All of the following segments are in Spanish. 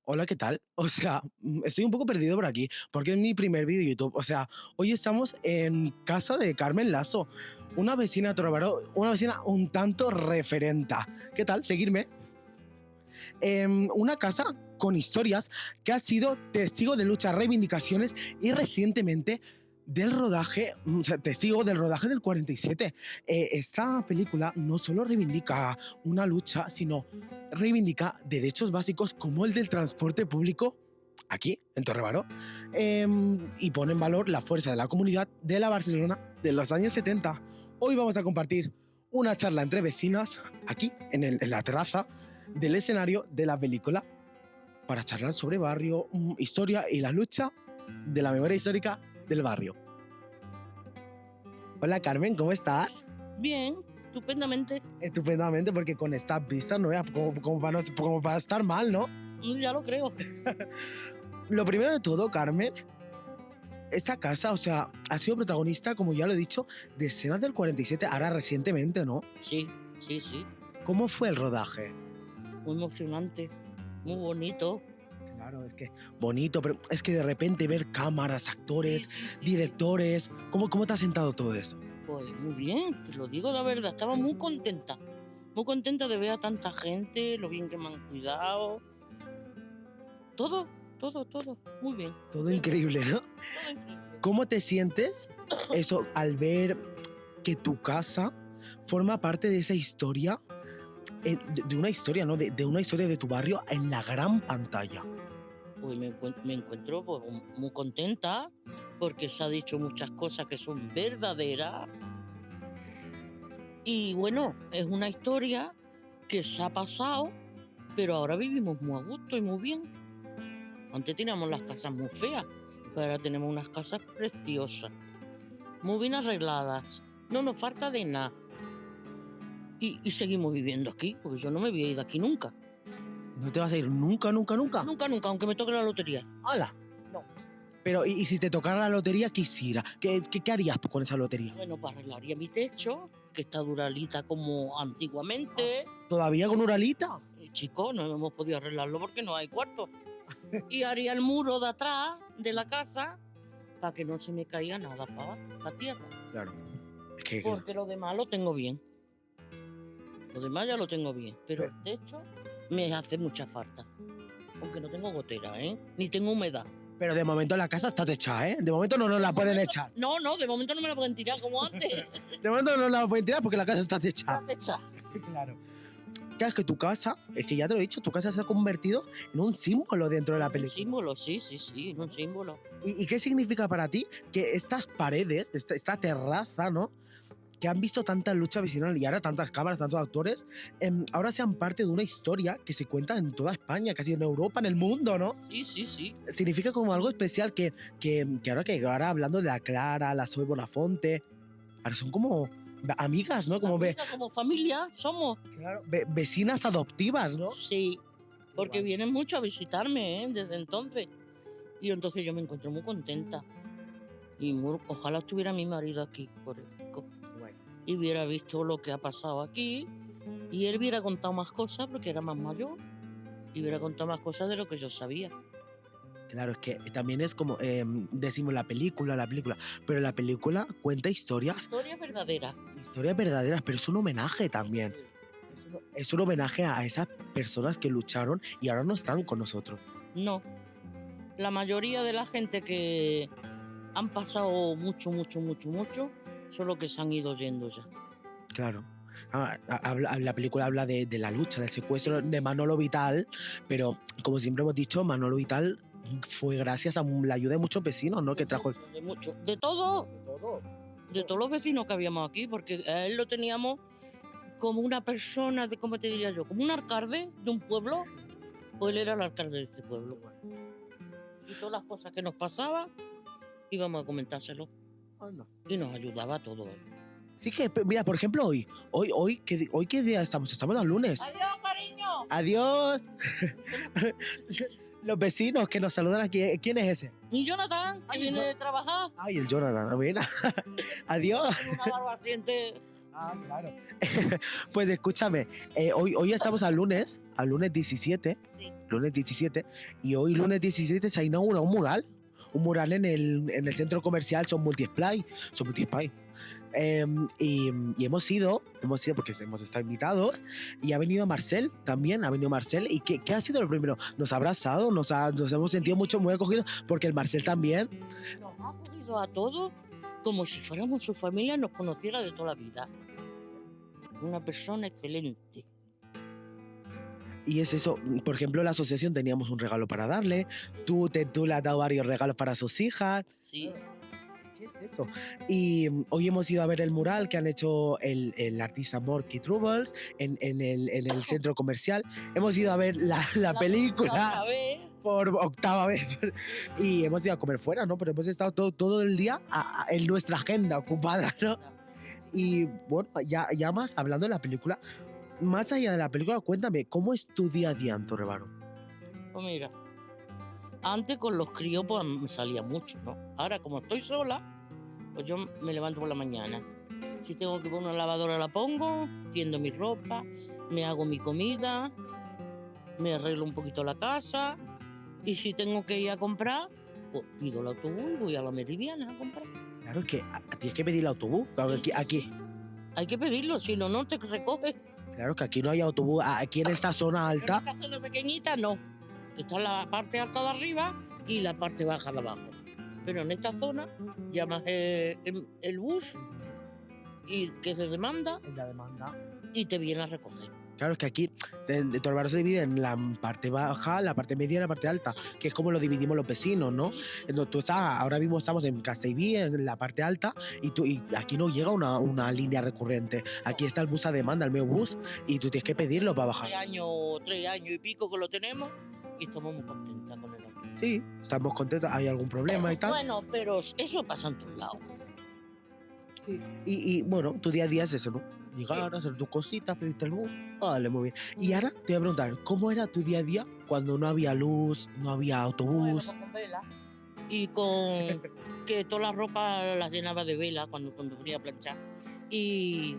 Hola, ¿qué tal? O sea, estoy un poco perdido por aquí, porque es mi primer vídeo de YouTube. O sea, hoy estamos en casa de Carmen Lasso, una vecina de Torrebaró, una vecina un tanto referenta. ¿Qué tal? Seguirme. Una casa con historias que ha sido testigo de luchas, reivindicaciones y recientemente del rodaje, o sea, testigo del rodaje del 47. Esta película no solo reivindica una lucha, sino reivindica derechos básicos como el del transporte público aquí, en Torrebaró, y pone en valor la fuerza de la comunidad de la Barcelona de los años 70. Hoy vamos a compartir una charla entre vecinas aquí, en la terraza del escenario de la película, para charlar sobre barrio, historia y la lucha de la memoria histórica del barrio. Hola Carmen, ¿cómo estás? Bien, estupendamente. Estupendamente, porque con estas vistas no veas como para estar mal, ¿no? Ya lo creo. Lo primero de todo, Carmen, esta casa, o sea, ha sido protagonista, como ya lo he dicho, de escenas del 47, ahora recientemente, ¿no? Sí. ¿Cómo fue el rodaje? Muy emocionante, muy bonito. Claro, es que bonito, pero es que de repente ver cámaras, actores, Sí. directores, ¿cómo te ha sentado todo eso? Pues muy bien, te lo digo la verdad. Estaba muy contenta. Muy contenta de ver a tanta gente, lo bien que me han cuidado. Todo. Muy bien. Todo increíble, ¿no? Todo increíble. ¿Cómo te sientes eso al ver que tu casa forma parte de esa historia, de una historia, ¿no? De una historia de tu barrio en la gran pantalla? Pues me encuentro pues, muy contenta porque se ha dicho muchas cosas que son verdaderas. Y bueno, es una historia que se ha pasado, pero ahora vivimos muy a gusto y muy bien. Antes teníamos las casas muy feas, pero ahora tenemos unas casas preciosas, muy bien arregladas. No nos falta de nada. Y seguimos viviendo aquí, porque yo no me voy a ir de aquí nunca. ¿No te vas a ir nunca, nunca, nunca? Nunca, aunque me toque la lotería. ¡Hala! No. Pero, ¿y si te tocara la lotería, qué hiciera? ¿Qué harías tú con esa lotería? Bueno, pues arreglaría mi techo, que está duralita como antiguamente. ¿Todavía con Uralita? Chicos, no hemos podido arreglarlo porque no hay cuarto. Y haría el muro de atrás de la casa para que no se me caiga nada para la tierra. Claro. Es que Porque lo demás lo tengo bien. Lo demás ya lo tengo bien. Pero el techo me hace mucha falta. Aunque no tengo gotera, ¿eh? Ni tengo humedad. Pero de momento la casa está techada, ¿eh? De momento no nos la pueden echar. No, de momento no me la pueden tirar como antes. De momento no la pueden tirar porque la casa está techada. Está techada. Claro. Claro, es que tu casa, es que ya te lo he dicho, tu casa se ha convertido en un símbolo dentro de la Un película. símbolo, sí, un símbolo. ¿Y qué significa para ti que estas paredes, esta terraza, ¿no? Que han visto tanta lucha vecinal y ahora tantas cámaras, tantos actores, ahora sean parte de una historia que se cuenta en toda España, casi en Europa, en el mundo, ¿no? Sí. Significa como algo especial que ahora hablando de la Clara, la Zoe Bonafonte, ahora son como amigas, ¿no? Como Amiga, como familia somos. claro, vecinas adoptivas, ¿no? Sí, porque Guay. vienen mucho a visitarme, ¿eh? Desde entonces. Y entonces yo me encuentro muy contenta. Y ojalá estuviera mi marido aquí, por esto. Y hubiera visto lo que ha pasado aquí. Y él hubiera contado más cosas porque era más mayor. Y hubiera contado más cosas de lo que yo sabía. Claro, es que también es como decimos la película, pero la película cuenta historias Historia verdadera. verdaderas, pero es un homenaje también. Es un homenaje a esas personas que lucharon y ahora no están con nosotros. No. La mayoría de la gente que han pasado mucho, son los que se han ido yendo ya. Claro. La película habla de la lucha, del secuestro de Manolo Vital, pero como siempre hemos dicho, Manolo Vital fue gracias a la ayuda de muchos vecinos, ¿no? Que trajo De mucho. De todo. De todos los vecinos que habíamos aquí, porque a él lo teníamos como una persona, ¿cómo te diría yo? Como un alcalde de un pueblo, pues él era el alcalde de este pueblo. Y todas las cosas que nos pasaban, íbamos a comentárselo. Y nos ayudaba a todo. Sí que, mira, por ejemplo, hoy, ¿qué día estamos? Estamos el lunes. ¡Adiós, cariño! ¡Adiós! Los vecinos que nos saludan aquí. ¿Quién es ese? Y Jonathan, que viene de trabajar. Ay, el Jonathan, mira. Adiós. Con una barba siente. Ah, claro. Pues escúchame, hoy estamos al lunes 17. Sí. lunes 17, y hoy lunes 17 se ha inaugurado un mural en el centro comercial Son Multisply. Y hemos ido porque hemos estado invitados, y ha venido Marcel también, ¿y qué ha sido lo primero? Nos ha abrazado, nos hemos sentido muy acogidos, porque el Marcel también. Nos ha acogido a todos como si fuéramos su familia, nos conociera de toda la vida. Una persona excelente. Y es eso, por ejemplo, la asociación teníamos un regalo para darle, tú le has dado varios regalos para sus hijas. Sí. ¿Qué es eso? Y hoy hemos ido a ver el mural que han hecho el artista Morky Troubles en el centro comercial. Hemos ido a ver la película Otra vez. por octava vez. Y hemos ido a comer fuera, ¿no? Pero hemos estado todo el día en nuestra agenda ocupada, ¿no? Y bueno, ya más hablando de la película, más allá de la película, cuéntame, ¿cómo es tu día a día en Torrebaro? Pues mira, antes con los críos pues me salía mucho, ¿no? Ahora como estoy sola, pues yo me levanto por la mañana. Si tengo que poner una lavadora la pongo, tiendo mi ropa, me hago mi comida, me arreglo un poquito la casa, y si tengo que ir a comprar, pues pido el autobús y voy a la Meridiana a comprar. Claro, es que tienes que pedir el autobús. Claro, aquí. Hay que pedirlo, si no, no te recoge. Claro que aquí no hay autobús. Aquí en esta zona alta. En esta zona pequeñita no. Está la parte alta de arriba y la parte baja de abajo. Pero en esta zona llamas el bus y que se demanda La demanda. y te viene a recoger. Claro, es que aquí de Torrebaro se divide en la parte baja, la parte media y la parte alta, que es como lo dividimos los vecinos, ¿no? Sí. Entonces, ahora mismo estamos en Castellví, en la parte alta, y aquí no llega una línea recurrente. Aquí está el bus a demanda, el Meubus, y tú tienes que pedirlo para bajar. 3 años y pico que lo tenemos y estamos muy contentas con él. Sí, estamos contentos. ¿Hay algún problema y tal? Bueno, pero eso pasa en todos lados. Sí. Y bueno, tu día a día es eso, ¿no? Llegar, hacer tus cositas, pedirte el bus. Vale, muy bien. Y ahora te voy a preguntar, ¿cómo era tu día a día cuando no había luz, no había autobús? Bueno, con vela y con que toda la ropa las llenaba de vela cuando venía a planchar. Y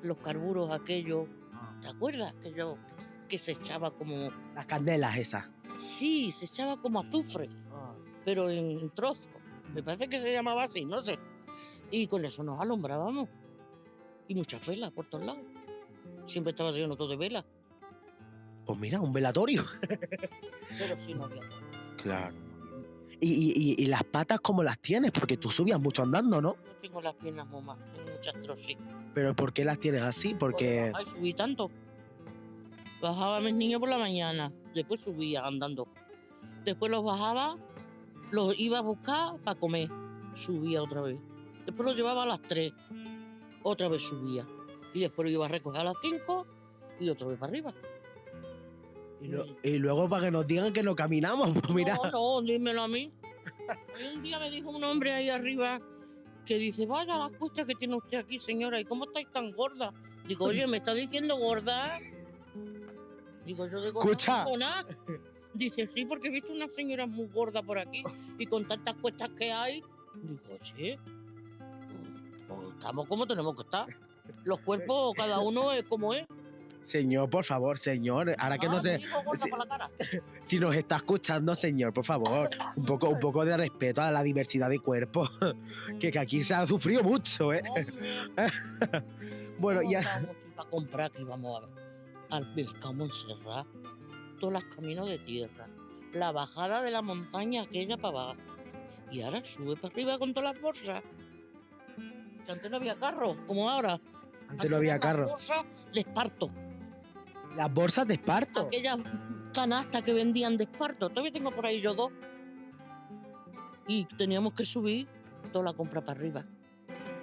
los carburos aquellos, ¿te acuerdas? Aquello que se echaba como... Las candelas esas. Sí, se echaba como azufre, pero en trozos. Me parece que se llamaba así, no sé. Y con eso nos alumbrábamos. Y muchas velas por todos lados. Siempre estaba lleno todo de velas. Pues mira, un velatorio. Pero sí no había luz. Claro. ¿Y las patas cómo las tienes? Porque tú subías mucho andando, ¿no? Yo tengo las piernas muy mal, tengo muchas trocitas. ¿Pero por qué las tienes así? Porque... Ay, subí tanto. Bajaba a mis niños por la mañana, después subía andando. Después los bajaba, los iba a buscar para comer, subía otra vez. Después los llevaba a las 3, otra vez subía. Y después los iba a recoger a las 5 y otra vez para arriba. Y luego para que nos digan que no caminamos, pues mira. No, dímelo a mí. Y un día me dijo un hombre ahí arriba que dice, vaya las cuestas que tiene usted aquí, señora, ¿y cómo estáis tan gorda? Digo, oye, ¿me está diciendo gorda? Digo, yo de gorda Escucha. no tengo nada. Dice, sí, porque he visto una señora muy gorda por aquí y con tantas cuestas que hay. Digo, oye, pues estamos como tenemos que estar. Los cuerpos, cada uno es como es. Señor, por favor, señor. Ahora que no Me sé... dijo gorda si- por la cara. Si nos está escuchando, señor, por favor, un poco de respeto a la diversidad de cuerpos, que aquí se ha sufrido mucho, ¿eh? Hombre, Bueno, ya... Vamos para comprar que íbamos al mercado Montserrat, todos los caminos de tierra, la bajada de la montaña aquella para abajo. Y ahora sube para arriba con todas las bolsas. Que antes no había carros, como ahora. Antes no había las carro. bolsas de esparto. Las bolsas de esparto. Aquellas canastas que vendían de esparto. Todavía tengo por ahí yo 2. Y teníamos que subir toda la compra para arriba.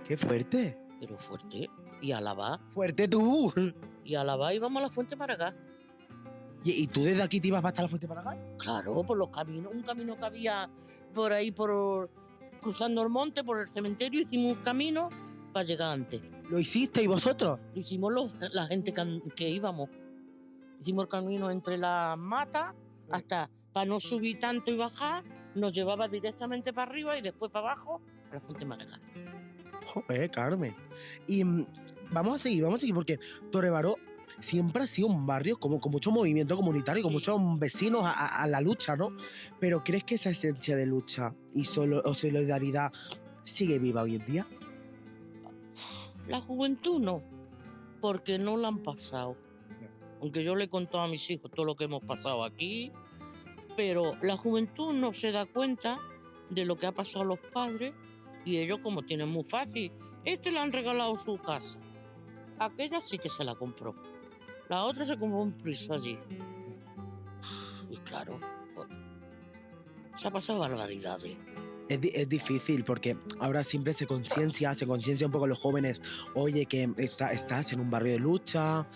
¡Qué fuerte! Pero fuerte. Y a lavar. ¡Fuerte tú! Y a lavar íbamos a la fuente para acá. ¿Y tú desde aquí te ibas hasta la Fuente para acá? Claro, por los caminos. Un camino que había por ahí, cruzando el monte, por el cementerio, hicimos un camino para llegar antes. ¿Lo hicisteis vosotros? Lo hicimos la gente que íbamos. Hicimos el camino entre las matas hasta para no subir tanto y bajar, nos llevaba directamente para arriba y después para abajo a la Fuente Maragall. Joder, Carmen. Y vamos a seguir, porque Torrebaro siempre ha sido un barrio como con mucho movimiento comunitario, con Sí. muchos vecinos a la lucha, ¿no? Pero ¿crees que esa esencia de lucha y o solidaridad sigue viva hoy en día? La juventud no, porque no la han pasado. Aunque yo le he contado a mis hijos todo lo que hemos pasado aquí, pero la juventud no se da cuenta de lo que ha pasado a los padres y ellos como tienen muy fácil, este le han regalado su casa, aquella sí que se la compró, la otra se compró un piso allí. Y claro, pues, se ha pasado barbaridades. Es difícil porque ahora siempre se conciencia un poco los jóvenes, oye, que estás en un barrio de lucha,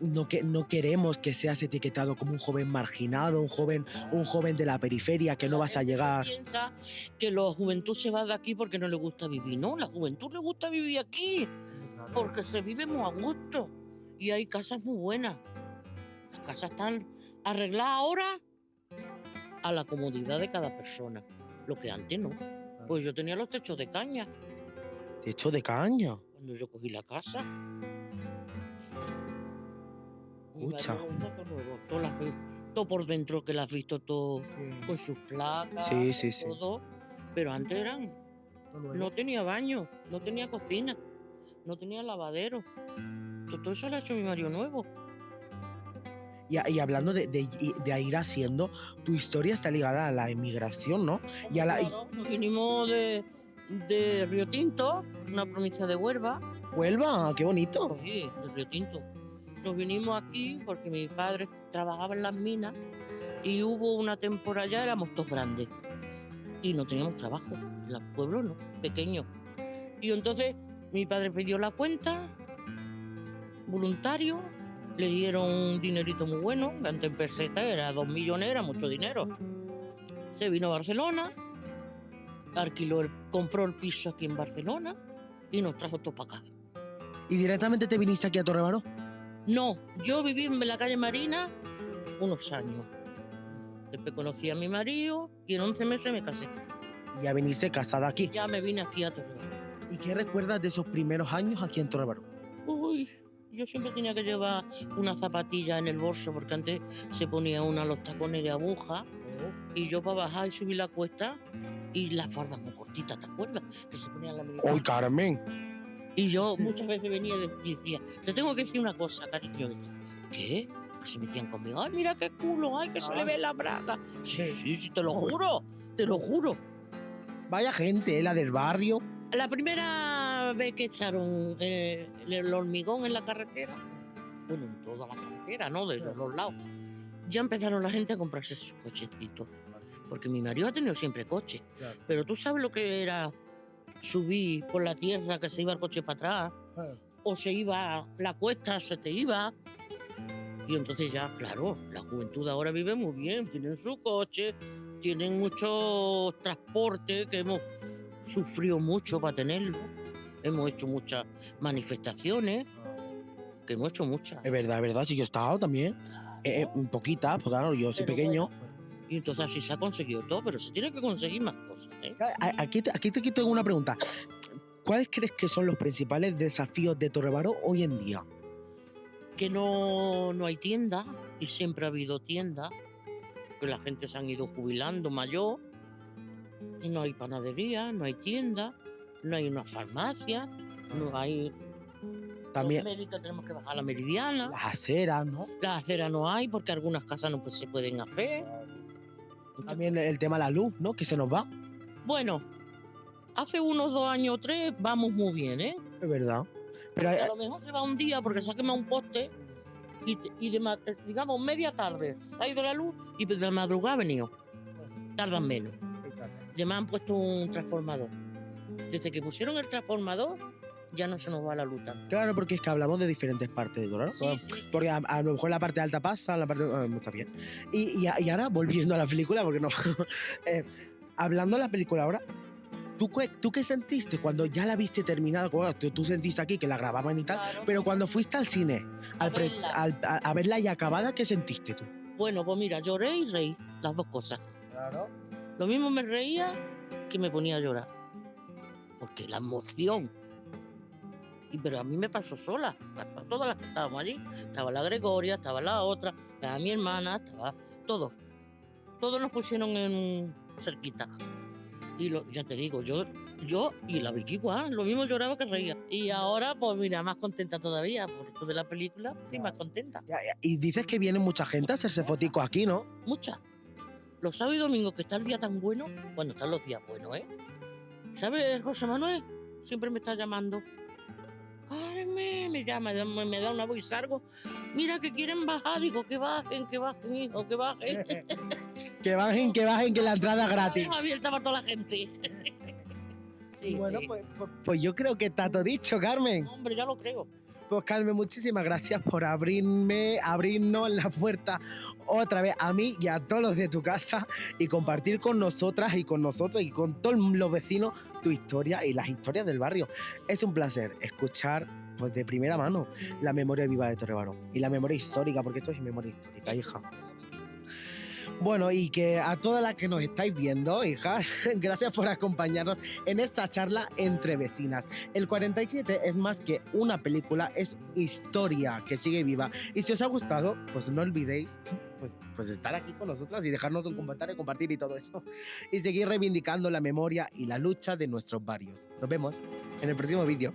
no queremos que seas etiquetado como un joven marginado, un joven de la periferia, que no La vas a gente se llegar. piensa que la juventud se va de aquí porque no le gusta vivir. No, la juventud le gusta vivir aquí porque se vive muy a gusto y hay casas muy buenas. Las casas están arregladas ahora a la comodidad de cada persona, lo que antes no. Pues yo tenía los techos de caña Techo de caña. cuando yo cogí la casa. Mi Escucha. marido lo hizo todo nuevo, todo por dentro que lo has visto todo con sus placas, Sí, sí, sí. todo. Pero antes no tenía baño, no tenía cocina, no tenía lavadero. Todo eso lo ha hecho mi marido nuevo. Y hablando de ir haciendo, tu historia está ligada a la inmigración, ¿no? Y a la Claro, nos vinimos de Río Tinto, una provincia de Huelva. Huelva, qué bonito. Sí, de Río Tinto. Nos vinimos aquí porque mi padre trabajaba en las minas y hubo una temporada, ya éramos todos grandes y no teníamos trabajo. En los pueblos no, pequeños. Y entonces mi padre pidió la cuenta, voluntario, le dieron un dinerito muy bueno, antes en peseta era 2 millones, era mucho dinero. Se vino a Barcelona, compró el piso aquí en Barcelona y nos trajo todo para acá. ¿Y directamente te viniste aquí a Torrebaró? No, yo viví en la calle Marina unos años. Después conocí a mi marido y en 11 meses me casé. Ya viniste casada aquí. Ya me vine aquí a Torreón. ¿Y qué recuerdas de esos primeros años aquí en Torrebaró? Uy, yo siempre tenía que llevar una zapatilla en el bolso porque antes se ponía una los tacones de aguja y yo para bajar y subir la cuesta y las fardas muy cortitas, ¿te acuerdas? Que se ponían la militar. ¡Uy, Carmen! Y yo muchas veces venía y decía, te tengo que decir una cosa, cariño. ¿Qué? Que se metían conmigo. Ay, mira qué culo, ay, que se le ve la braga. Sí, sí, sí, te lo juro, te lo juro. Vaya gente, la del barrio. La primera vez que echaron el hormigón en la carretera, bueno, en toda la carretera, ¿no? De los lados, ya empezaron la gente a comprarse sus cochecitos. Porque mi marido ha tenido siempre coche. Claro. Pero tú sabes lo que era subir por la tierra, que se iba el coche para atrás, o se iba la cuesta, se te iba. Y entonces ya, claro, la juventud ahora vive muy bien, tienen su coche, tienen mucho transporte que hemos sufrido mucho para tenerlo. Hemos hecho muchas manifestaciones, que hemos hecho muchas. Es verdad, sí, yo he estado también. Poquitas, porque claro, yo soy Pero pequeño. bueno, y entonces así se ha conseguido todo, pero se tiene que conseguir más cosas, ¿eh? Aquí te tengo una pregunta. ¿Cuáles crees que son los principales desafíos de Torrebaró hoy en día? Que no hay tienda, y siempre ha habido tienda, que la gente se han ido jubilando mayor, y no hay panadería, no hay tienda, no hay una farmacia, no hay... También Los médicos tenemos que bajar la Meridiana, las aceras, ¿no? las aceras no hay porque algunas casas no se pueden hacer. También el tema de la luz, ¿no? Que se nos va. Bueno, hace unos 2 años o 3 vamos muy bien, ¿eh? Es verdad. Pero A lo mejor se va un día porque se ha quemado un poste y digamos media tarde se ha ido la luz y de la madrugada ha venido. Tardan menos. Además han puesto un transformador. Desde que pusieron el transformador ya no se nos va la luz tanto. claro, porque es que hablamos de diferentes partes de Torrebaró. Sí, sí, sí. Porque a lo mejor la parte alta pasa, la parte... no está bien. Y ahora, volviendo a la película, porque no... hablando de la película ahora, ¿tú qué sentiste cuando ya la viste terminada? Bueno, tú sentiste aquí que la grababan y tal, Claro. pero cuando fuiste al cine verla. a verla ya acabada, ¿qué sentiste tú? Bueno, pues mira, lloré y reí, las dos cosas. Claro. Lo mismo me reía que me ponía a llorar. Porque la emoción Pero a mí me pasó sola, pasó a todas las que estábamos allí. Estaba la Gregoria, estaba la otra, estaba mi hermana, estaba todos. Todos nos pusieron en cerquita. Y ya te digo, yo y la Vicky igual, lo mismo lloraba que reía. Y ahora, pues mira, más contenta todavía por esto de la película, estoy más contenta. Y dices que viene mucha gente a hacerse foticos aquí, ¿no? Muchas. Los sábados y domingos, que está el día tan bueno, bueno, están los días buenos, ¿eh? ¿Sabes, José Manuel? Siempre me está llamando. Carmen, me llama, me da una voz y salgo. Mira que quieren bajar, digo, que bajen, hijo, que bajen. Que bajen, que la entrada es gratis. Es abierta para toda la gente. Sí, Bueno, sí. pues yo creo que está todo dicho, Carmen. Hombre, ya lo creo. Pues Carmen, muchísimas gracias por abrirnos la puerta otra vez a mí y a todos los de tu casa y compartir con nosotras y con nosotros y con todos los vecinos tu historia y las historias del barrio. Es un placer escuchar pues de primera mano la memoria viva de Torrebarón y la memoria histórica, porque esto es memoria histórica, hija. Bueno, y que a todas las que nos estáis viendo, hijas, gracias por acompañarnos en esta charla entre vecinas. El 47 es más que una película, es historia que sigue viva. Y si os ha gustado, pues no olvidéis pues estar aquí con nosotras y dejarnos un comentario, compartir y todo eso. Y seguir reivindicando la memoria y la lucha de nuestros barrios. Nos vemos en el próximo vídeo.